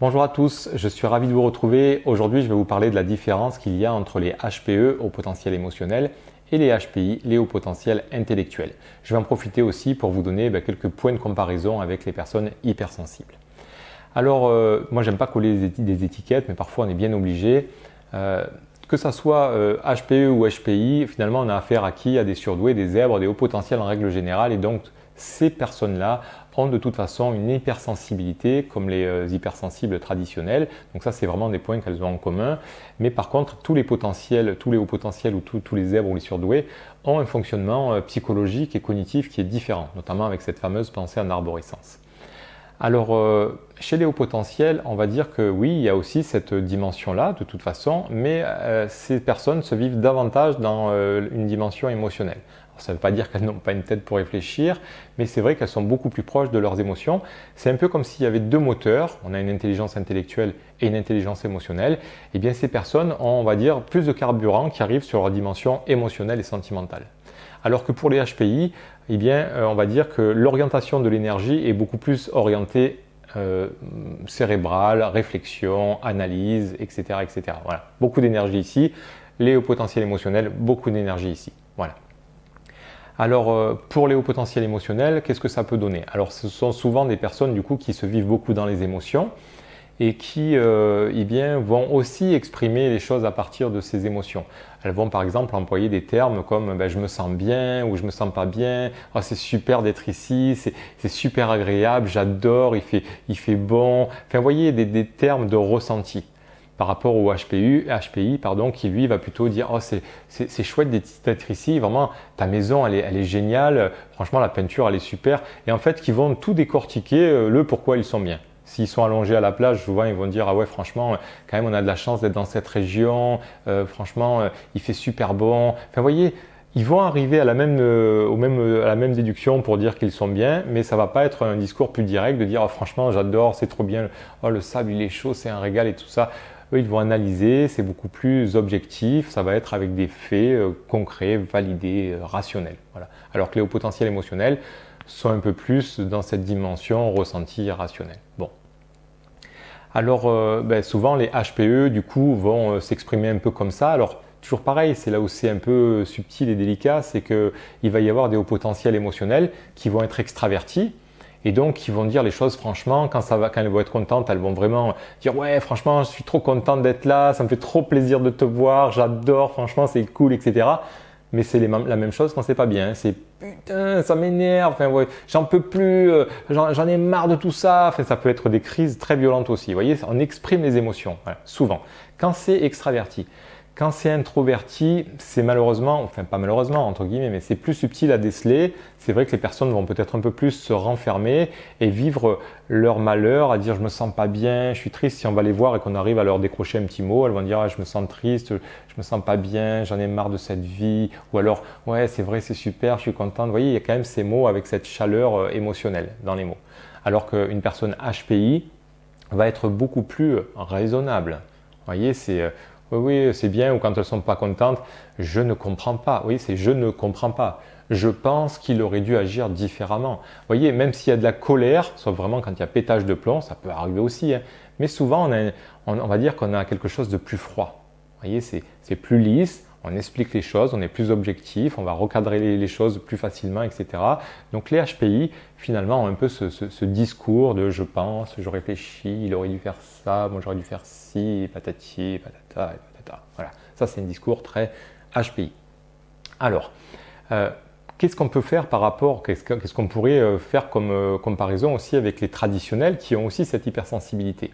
Bonjour à tous, je suis ravi de vous retrouver. Aujourd'hui, je vais vous parler de la différence qu'il y a entre les HPE, au potentiel émotionnel, et les HPI, les hauts potentiels intellectuels. Je vais en profiter aussi pour vous donner quelques points de comparaison avec les personnes hypersensibles. Alors, moi, j'aime pas coller des étiquettes, mais parfois on est bien obligé. Que ça soit HPE ou HPI, finalement, on a affaire à qui? À des surdoués, des zèbres, des hauts potentiels en règle générale, et donc ces personnes-là ont de toute façon une hypersensibilité comme les hypersensibles traditionnels. Donc ça, c'est vraiment des points qu'elles ont en commun. Mais par contre, tous les potentiels, tous les hauts potentiels ou tous les zèbres ou les surdoués ont un fonctionnement psychologique et cognitif qui est différent, notamment avec cette fameuse pensée en arborescence. Alors, chez les hauts potentiels, on va dire que oui, il y a aussi cette dimension-là de toute façon, mais ces personnes se vivent davantage dans une dimension émotionnelle. Alors, ça ne veut pas dire qu'elles n'ont pas une tête pour réfléchir, mais c'est vrai qu'elles sont beaucoup plus proches de leurs émotions. C'est un peu comme s'il y avait deux moteurs, on a une intelligence intellectuelle et une intelligence émotionnelle. Et bien ces personnes ont, on va dire, plus de carburant qui arrive sur leur dimension émotionnelle et sentimentale. Alors que pour les HPI, eh bien, on va dire que l'orientation de l'énergie est beaucoup plus orientée cérébrale, réflexion, analyse, etc. etc. Voilà. Beaucoup d'énergie ici. Les hauts potentiels émotionnels, beaucoup d'énergie ici. Voilà. Alors, pour les hauts potentiels émotionnels, qu'est-ce que ça peut donner? Alors, ce sont souvent des personnes du coup qui se vivent beaucoup dans les émotions et qui eh bien, vont aussi exprimer les choses à partir de ces émotions. Elles vont par exemple employer des termes comme je me sens bien ou je me sens pas bien, oh, c'est super d'être ici, c'est super agréable, j'adore, il fait bon. Enfin, vous voyez, des termes de ressenti par rapport au HPI, qui lui va plutôt dire oh, c'est chouette d'être ici, vraiment ta maison elle est géniale, franchement la peinture elle est super, et en fait qui vont tout décortiquer le pourquoi ils sont bien. S'ils sont allongés à la plage, souvent ils vont dire ah ouais franchement quand même on a de la chance d'être dans cette région, franchement il fait super bon. Enfin vous voyez, ils vont arriver à la même déduction pour dire qu'ils sont bien, mais ça va pas être un discours plus direct de dire oh, franchement j'adore, c'est trop bien, oh le sable il est chaud, c'est un régal et tout ça. Eux ils vont analyser, c'est beaucoup plus objectif, ça va être avec des faits concrets, validés, rationnels. Voilà. Alors que les hauts potentiels émotionnels sont un peu plus dans cette dimension ressenti et rationnel. Bon. Alors souvent les HPE du coup vont s'exprimer un peu comme ça. Alors toujours pareil, c'est là où c'est un peu subtil et délicat, c'est qu'il va y avoir des hauts potentiels émotionnels qui vont être extravertis et donc qui vont dire les choses franchement, quand elles vont être contentes, elles vont vraiment dire ouais franchement je suis trop contente d'être là, ça me fait trop plaisir de te voir, j'adore, franchement c'est cool, etc. Mais c'est la même chose quand c'est pas bien. C'est putain, ça m'énerve, enfin, ouais, j'en peux plus, j'en ai marre de tout ça. Enfin, ça peut être des crises très violentes aussi. Vous voyez, on exprime les émotions, voilà, souvent. Quand c'est extraverti, quand c'est introverti, c'est malheureusement, enfin pas malheureusement entre guillemets, mais c'est plus subtil à déceler. C'est vrai que les personnes vont peut-être un peu plus se renfermer et vivre leur malheur, à dire je me sens pas bien, je suis triste. Si on va les voir et qu'on arrive à leur décrocher un petit mot, elles vont dire ah, je me sens triste, je me sens pas bien, j'en ai marre de cette vie. Ou alors ouais c'est vrai c'est super, je suis contente. Vous voyez, il y a quand même ces mots avec cette chaleur émotionnelle dans les mots. Alors qu'une personne HPI va être beaucoup plus raisonnable. Vous voyez, c'est oui, c'est bien, ou quand elles ne sont pas contentes, je ne comprends pas. Oui, c'est je ne comprends pas. Je pense qu'il aurait dû agir différemment. Vous voyez, même s'il y a de la colère, sauf vraiment quand il y a pétage de plomb, ça peut arriver aussi, hein, mais souvent on va dire qu'on a quelque chose de plus froid. Vous voyez, c'est plus lisse, on explique les choses, on est plus objectif, on va recadrer les choses plus facilement, etc. Donc les HPI, finalement, ont un peu ce discours de je pense, je réfléchis, il aurait dû faire ça, moi j'aurais dû faire ci, patati, patata, et patata. Voilà, ça c'est un discours très HPI. Alors, qu'est-ce qu'on peut faire par rapport, qu'est-ce qu'on pourrait faire comme comparaison aussi avec les traditionnels qui ont aussi cette hypersensibilité?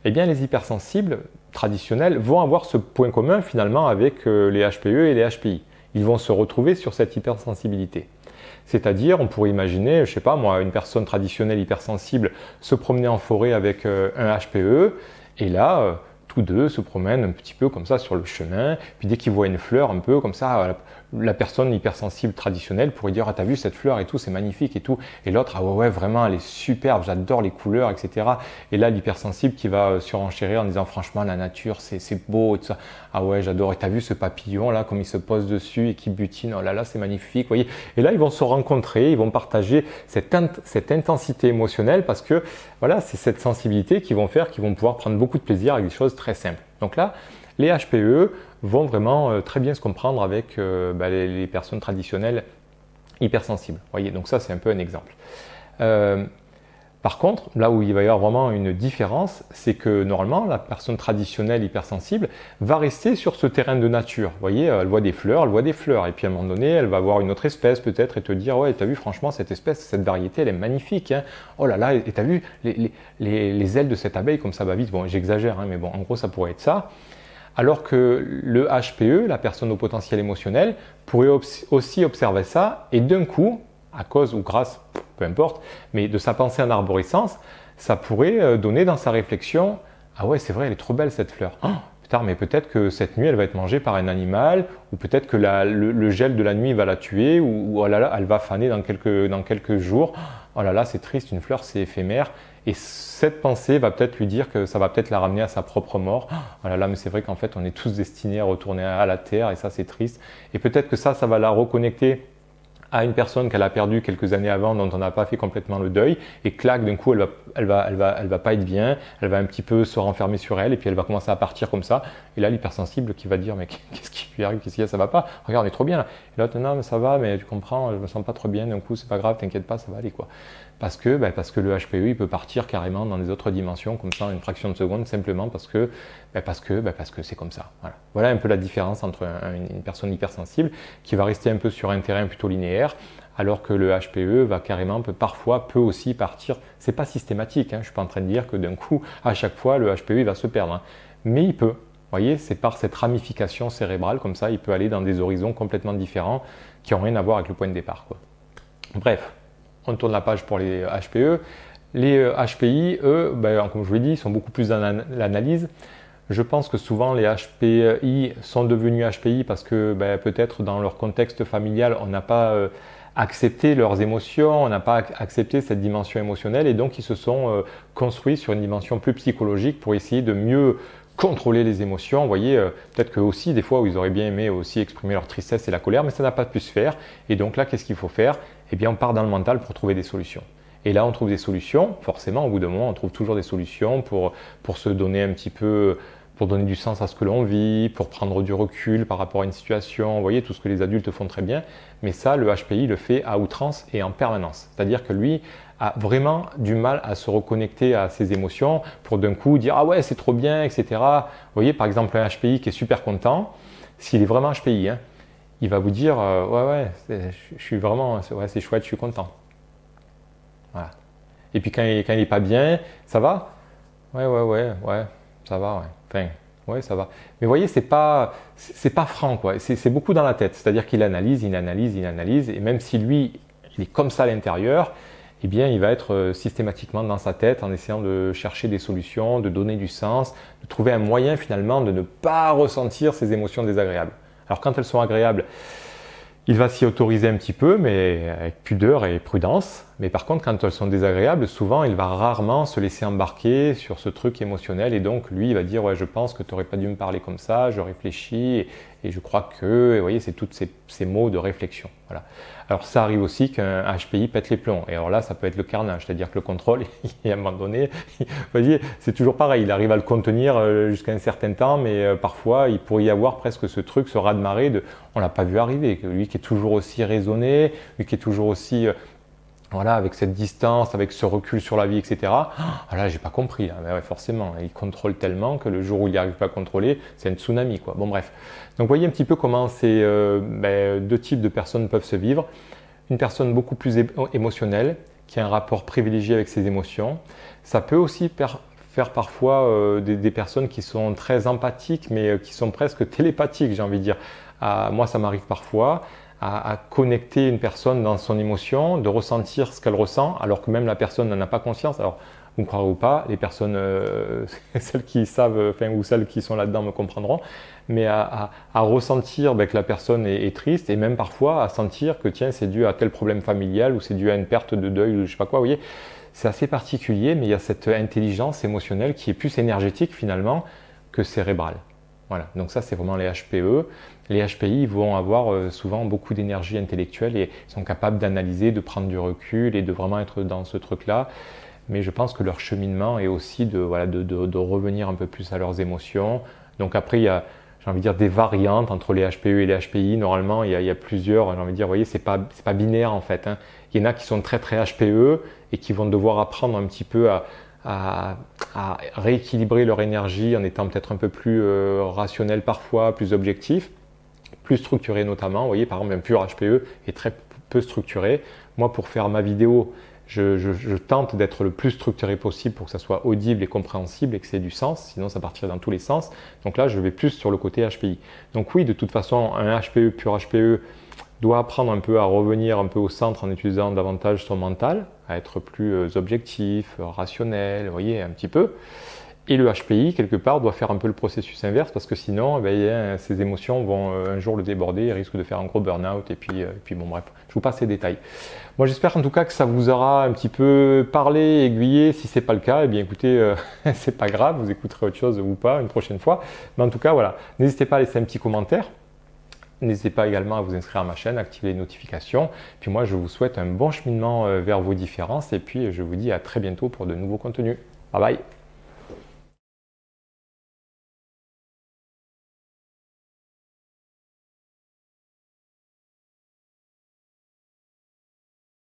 Eh bien, les hypersensibles traditionnels vont avoir ce point commun finalement avec les HPE et les HPI. Ils vont se retrouver sur cette hypersensibilité. C'est-à-dire, on pourrait imaginer, je sais pas moi, une personne traditionnelle hypersensible se promener en forêt avec un HPE et là, tous deux se promènent un petit peu comme ça sur le chemin, puis dès qu'ils voient une fleur un peu comme ça, la personne hypersensible traditionnelle pourrait dire « Ah, t'as vu cette fleur et tout, c'est magnifique et tout ». Et l'autre « Ah ouais, vraiment, elle est superbe, j'adore les couleurs, etc. » Et là, l'hypersensible qui va surenchérir en disant « Franchement, la nature, c'est beau et tout ça. Ah ouais, j'adore. Et t'as vu ce papillon là, comme il se pose dessus et qui butine, oh là là, c'est magnifique. » Vous voyez. Et là, ils vont se rencontrer, ils vont partager cette intensité émotionnelle parce que voilà, c'est cette sensibilité qu'ils vont faire, qu'ils vont pouvoir prendre beaucoup de plaisir avec des choses très simples. Donc là, les HPE vont vraiment très bien se comprendre avec les personnes traditionnelles hypersensibles. Voyez, donc ça c'est un peu un exemple. Par contre, là où il va y avoir vraiment une différence, c'est que normalement, la personne traditionnelle hypersensible va rester sur ce terrain de nature. Vous voyez, elle voit des fleurs, et puis à un moment donné, elle va voir une autre espèce peut-être et te dire « Ouais, t'as vu, franchement, cette espèce, cette variété, elle est magnifique. Hein. Oh là là, et t'as vu les ailes de cette abeille, comme ça va vite. » Bon, j'exagère, hein, mais bon, en gros, ça pourrait être ça. Alors que le HPE, la personne au potentiel émotionnel, pourrait aussi observer ça et d'un coup, à cause ou grâce, peu importe, mais de sa pensée en arborescence, ça pourrait donner dans sa réflexion « Ah ouais, c'est vrai, elle est trop belle cette fleur. Oh, putain, mais peut-être que cette nuit, elle va être mangée par un animal, ou peut-être que le gel de la nuit va la tuer, ou oh là là, elle va faner dans quelques jours. Oh là là, c'est triste, une fleur, c'est éphémère. » Et cette pensée va peut-être lui dire que ça va peut-être la ramener à sa propre mort. Oh là là, mais c'est vrai qu'en fait, on est tous destinés à retourner à la terre, et ça, c'est triste. Et peut-être que ça va la reconnecter à une personne qu'elle a perdue quelques années avant, dont on n'a pas fait complètement le deuil, et clac, d'un coup, elle va pas être bien, elle va un petit peu se renfermer sur elle, et puis elle va commencer à partir comme ça. Et là, l'hypersensible qui va dire, mais qu'est-ce qui lui arrive, qu'est-ce qu'il y a, ça va pas, regarde, on est trop bien là. Et l'autre, non, mais ça va, mais tu comprends, je me sens pas trop bien, d'un coup, c'est pas grave, t'inquiète pas, ça va aller quoi. Parce que le HPE, il peut partir carrément dans des autres dimensions, comme ça, en une fraction de seconde, simplement parce que c'est comme ça. Voilà un peu la différence entre une personne hypersensible qui va rester un peu sur un terrain plutôt linéaire, alors que le HPE va carrément, peut aussi partir. C'est pas systématique, hein, je suis pas en train de dire que d'un coup, à chaque fois, le HPE il va se perdre. Hein. Mais il peut. Vous voyez, c'est par cette ramification cérébrale, comme ça, il peut aller dans des horizons complètement différents qui n'ont rien à voir avec le point de départ, quoi. Bref. On tourne la page pour les HPE. Les HPI, eux, comme je vous l'ai dit, sont beaucoup plus dans l'analyse. Je pense que souvent les HPI sont devenus HPI parce que peut-être dans leur contexte familial, on n'a pas accepté leurs émotions, on n'a pas accepté cette dimension émotionnelle et donc ils se sont construits sur une dimension plus psychologique pour essayer de mieux contrôler les émotions. Vous voyez, peut-être que aussi des fois où ils auraient bien aimé aussi exprimer leur tristesse et la colère, mais ça n'a pas pu se faire. Et donc là, qu'est-ce qu'il faut faire? Eh bien, on part dans le mental pour trouver des solutions. Et là, on trouve des solutions. Forcément, au bout d'un moment, on trouve toujours des solutions pour se donner un petit peu, pour donner du sens à ce que l'on vit, pour prendre du recul par rapport à une situation. Vous voyez, tout ce que les adultes font très bien. Mais ça, le HPI le fait à outrance et en permanence. C'est-à-dire que lui a vraiment du mal à se reconnecter à ses émotions pour d'un coup dire « Ah ouais, c'est trop bien, etc. » Vous voyez, par exemple, un HPI qui est super content, s'il est vraiment HPI, hein, il va vous dire ouais, je suis vraiment, c'est chouette, je suis content. Voilà. Et puis quand il n'est pas bien, ça va? Ouais, ça va, ouais. Enfin, ouais, ça va. Mais vous voyez, c'est pas franc, quoi. C'est beaucoup dans la tête. C'est-à-dire qu'il analyse, et même si lui, il est comme ça à l'intérieur, eh bien, il va être systématiquement dans sa tête en essayant de chercher des solutions, de donner du sens, de trouver un moyen finalement de ne pas ressentir ces émotions désagréables. Alors quand elles sont agréables, il va s'y autoriser un petit peu, mais avec pudeur et prudence. Mais par contre, quand elles sont désagréables, souvent, il va rarement se laisser embarquer sur ce truc émotionnel. Et donc, lui, il va dire « Ouais, je pense que tu n'aurais pas dû me parler comme ça, je réfléchis, et je crois que… » Et vous voyez, c'est tous ces mots de réflexion. Voilà. Alors, ça arrive aussi qu'un HPI pète les plombs. Et alors là, ça peut être le carnage. C'est-à-dire que le contrôle, à un moment donné, vous voyez, c'est toujours pareil. Il arrive à le contenir jusqu'à un certain temps, mais parfois, il pourrait y avoir presque ce truc, ce raz-de-marée de « On l'a pas vu arriver ». Lui qui est toujours aussi raisonné, lui qui est toujours aussi… Voilà, avec cette distance, avec ce recul sur la vie, etc. Ah là, j'ai pas compris. Là. Mais ouais, forcément, il contrôle tellement que le jour où il n'arrive pas à contrôler, c'est un tsunami, quoi. Bon, bref. Donc, vous voyez un petit peu comment ces deux types de personnes peuvent se vivre. Une personne beaucoup plus émotionnelle, qui a un rapport privilégié avec ses émotions. Ça peut aussi faire parfois des personnes qui sont très empathiques, mais qui sont presque télépathiques, j'ai envie de dire. Moi, ça m'arrive parfois. À connecter une personne dans son émotion, de ressentir ce qu'elle ressent, alors que même la personne n'en a pas conscience. Alors, vous me croirez ou pas, les personnes, celles qui savent, ou celles qui sont là-dedans me comprendront, mais à ressentir que la personne est triste et même parfois à sentir que tiens, c'est dû à tel problème familial ou c'est dû à une perte de deuil ou je sais pas quoi, vous voyez. C'est assez particulier, mais il y a cette intelligence émotionnelle qui est plus énergétique finalement que cérébrale. Voilà, donc ça c'est vraiment les HPE. Les HPI vont avoir souvent beaucoup d'énergie intellectuelle et sont capables d'analyser, de prendre du recul et de vraiment être dans ce truc-là. Mais je pense que leur cheminement est aussi de revenir un peu plus à leurs émotions. Donc après, il y a, j'ai envie de dire, des variantes entre les HPE et les HPI. Normalement, il y a plusieurs, j'ai envie de dire, vous voyez, c'est pas binaire en fait. Hein. Il y en a qui sont très très HPE et qui vont devoir apprendre un petit peu à rééquilibrer leur énergie en étant peut-être un peu plus rationnel parfois, plus objectif, plus structuré notamment. Vous voyez, par exemple, un pur HPE est très peu structuré. Moi, pour faire ma vidéo, je tente d'être le plus structuré possible pour que ça soit audible et compréhensible et que c'est du sens, sinon ça partirait dans tous les sens. Donc là, je vais plus sur le côté HPI. Donc oui, de toute façon, un HPE, pur HPE, doit apprendre un peu à revenir un peu au centre en utilisant davantage son mental, à être plus objectif, rationnel, vous voyez, un petit peu. Et le HPI, quelque part, doit faire un peu le processus inverse parce que sinon, ses émotions vont un jour le déborder et risquent de faire un gros burn-out. Et puis bon, bref, je vous passe les détails. Moi, j'espère en tout cas que ça vous aura un petit peu parlé, aiguillé. Si c'est pas le cas, eh bien écoutez, c'est pas grave, vous écouterez autre chose ou pas une prochaine fois. Mais en tout cas, voilà, n'hésitez pas à laisser un petit commentaire. N'hésitez pas également à vous inscrire à ma chaîne, activer les notifications. Puis moi, je vous souhaite un bon cheminement vers vos différences et puis je vous dis à très bientôt pour de nouveaux contenus. Bye bye!